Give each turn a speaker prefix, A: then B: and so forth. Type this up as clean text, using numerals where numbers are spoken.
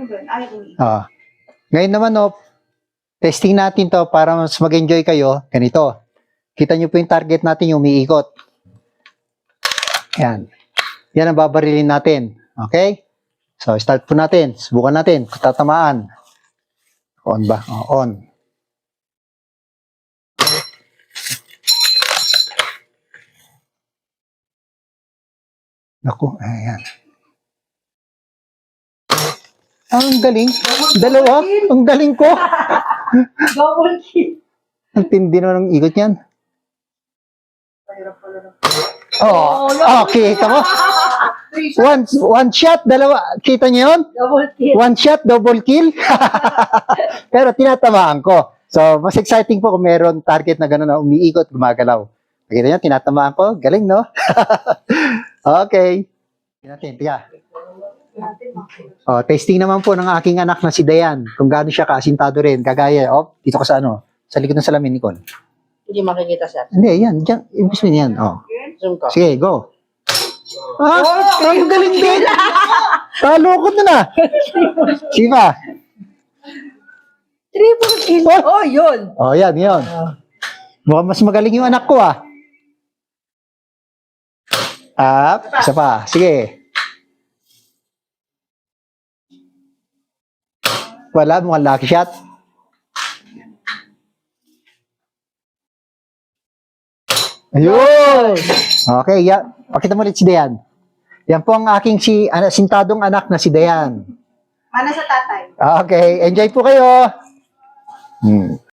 A: mo doon? Ay, umiikot.
B: Ngayon naman, testing natin to para mas mag-enjoy kayo. Ganito. Kita nyo po yung target natin yung umiikot. Yan. Yan ang babarilin natin. Okay? So, start po natin. Subukan natin kung tatamaan. On ba? On. Naku, ayan. Ang galing. Dalawa. Ang galing ko.
A: Double kill.
B: Ang tindi naman ng ikot yan.
A: Mahirap pala na.
B: Kita mo? One shot, dalawa. Kita niyo yun?
A: Double kill.
B: One shot, double kill. Pero tinatamaan ko. So, mas exciting po kung meron target na gano'n na umiikot, gumagalaw. Nakita niyo, tinatamaan ko. Galing, no? Okay. Tiga. Testing naman po ng aking anak na si Dayan. Kung gaano siya kaasintado rin. Kagaya, dito ka sa sa likod ng salamin ni Con.
C: Hindi makikita, sir.
B: Hindi, yan. Diyan, ibig sabihin yan.
C: Zoom ko.
B: Sige, go. Ang galing din. Talo ko na. Siva.
C: Triple kill. Yun.
B: Yan. Mukhang mas magaling yung anak ko, isa pa. Sige. Wala, mukhang lucky shot. Ayun! Okay, pakita mo ulit si Dayan. Yan po ang aking sintadong anak na si Dayan.
A: Mana sa tatay.
B: Okay, enjoy po kayo.